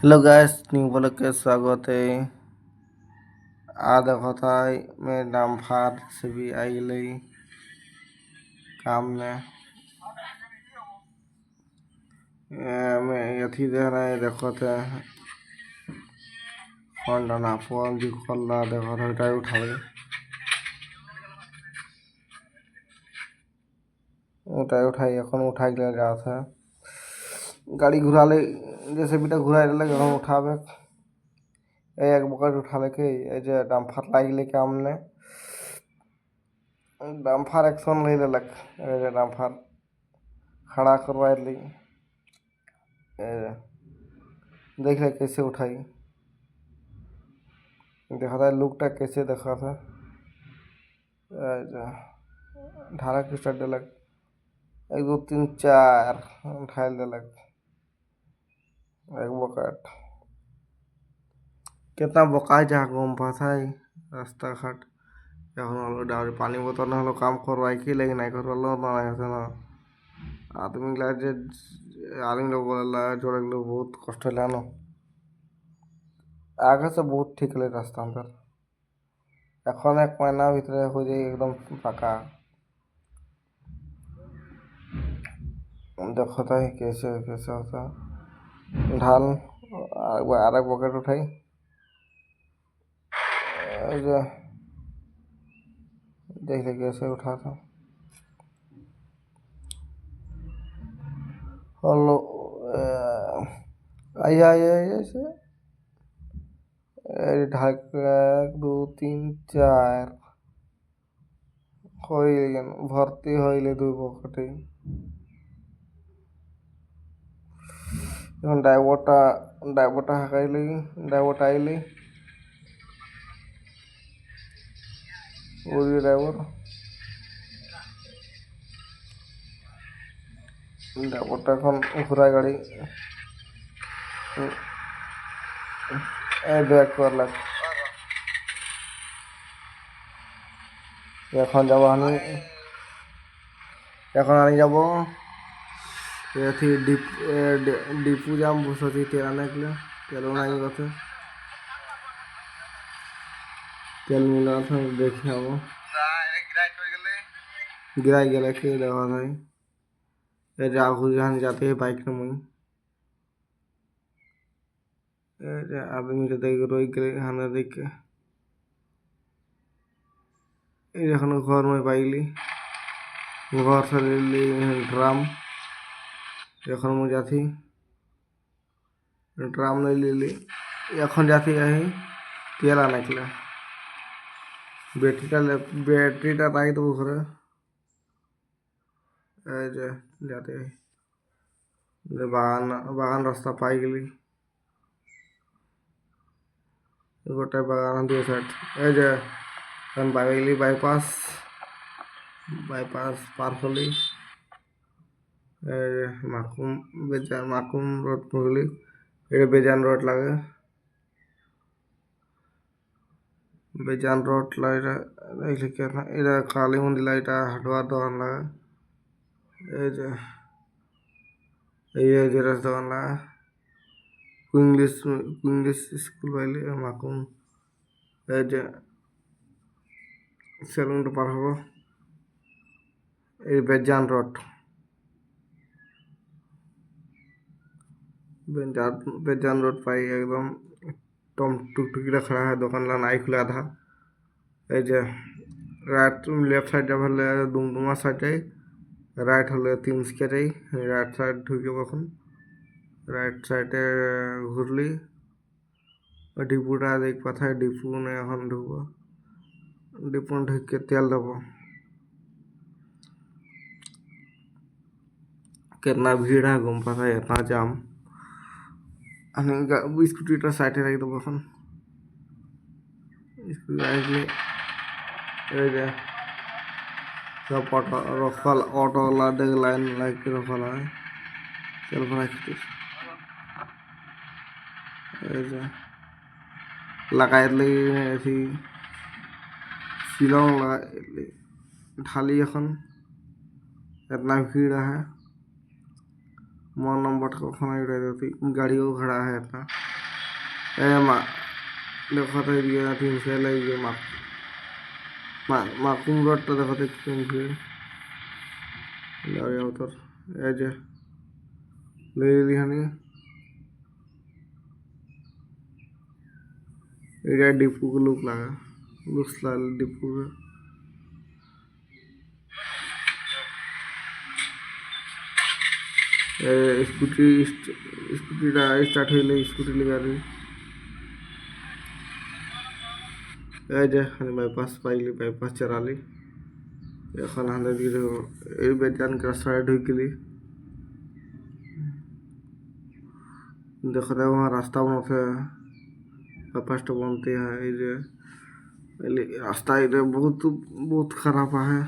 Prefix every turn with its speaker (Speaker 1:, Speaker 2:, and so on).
Speaker 1: Hello guys, new blog के स्वागत है। आधा बताई मैं नाम फार से भी आई लई काम में मैं यथी दे रहा है। देखो थे फोन डाना फोन भी खोल रहा देखो थे उठाई उठाई এখন उठाई ले जाओ थे गाड़ी घुरा ले जैसे बेटा घुरा लगे हम उठावे एक बकट उठा लेके जे डम्फर लाई लेके हमने डम्फर एक्शन ले लेलक डम्फर खड़ा करवा ली। देख ले कैसे उठाई देखा था लुकटा कैसे देखा था ढाला के स्टार्ट दिलक 1 2 3 4 ढाल दिलक एक बकट कितना बकाय जा गम पाथाई रास्ता घाट এখন হলো ডাউরি পানি বোতল না হলো কাম করবাই কি লাগে নাই করলো না আছে না আদমি লাগে আদমি লোক বলে জোরে লোক বহুত কষ্ট লানো আগে से बहुत ठीक ले रास्ता अंदर এখন 1 महीना ভিতরে হয়ে যায় একদম ফাঁকা देखो था कैसे कैसे होता ढाल और एक बकेट उठाई देख ले कैसे उठा था हेलो आइए आइए ऐसे ढाक 1 2 3 4 হয়ে গেল ভর্তি হইলে 2 বকেটে এখন ড্রাইভারটা হাঁকাইলি ড্রাইভারটা আইলি ওই ড্রাইভারটা এখন ঘোরায় গাড়ি ব্যাক করলাম এখন যাবো আমি যাবো এথি ডিপু যাম বসতি তেল আনে গেলে তেল নাই কথা তেল মিলা দেখে যাবো गिराई गया के दवा भाई राहुल जहाँ जाते हैं बाइक में आदमी तो देख रोई गए हाना देख के এখন ঘর में पाइली घर से ले ड्राम এখন मैं जाती ड्राम नहीं ले ली এখন जाती है तेल आने के लिए बैटरीটা রাখি দেবো ঘরে जाते हैं বাগান রাস্তা পাই গেলি গোটা বাগান দিয়ে সাইড এই যে বাইলি বাইপাস পার হলি মাকুম রোড পড়লি এটা বেজান রোড লাগে বেজান রোড লাগে এটা কালী মন্দির এটা হাটবার দোকান লাগে এই যে দোকান লাগে इंग्लिश स्कूल वाले माकुम सेलून पार हबो बेजान रोड पाई एकदम टम टुकटुकी खड़ा है दुकान ला नाई खुला था राइट लेफ्ट साइड जब दुमदुमा साइड राइट हले 3 स्केट राइट साइड ढुके এখন রাইট সাইডে ঘুরলি ডিপুটা দেখ পাথায় ডিপু নে এখন ঢুকবো ডিপু ঢুকে তেল দেবো कितना भीड़ है घूम पाता है इतना जाम स्कूटीটা সাইডে রেখে দেবো এখন स्कूटी এই যে সব অটোওয়ালা দেখ লাইন লাগিয়ে রখা হয় তেল ভরা খাतिर लगाए ऐसी शिलोंग ढाली এখন इतना भीड़ है मोर नंबर कखन रहती गाड़ियों खड़ा है इतना ए मा देखो तो ये 300 लगे माकुम रोड तो देखो तो क्यों लगे उतर ए जे ले ली हनी এটা ডিপু লুক লাগা লুকস লাল ডিপু স্কুটি স্কুটিটা স্টার্ট হইলে স্কুটি লাগাবি এই যে বাইপাস পাইলি বাইপাস চালালি এখন হাঁদের দিকে এই বেদান রাস্তায় ঢুকলি देखो वहाँ रास्ता बनते বাইপাসটা बनते हैं ये रास्ता इधर बहुत बहुत खराब है।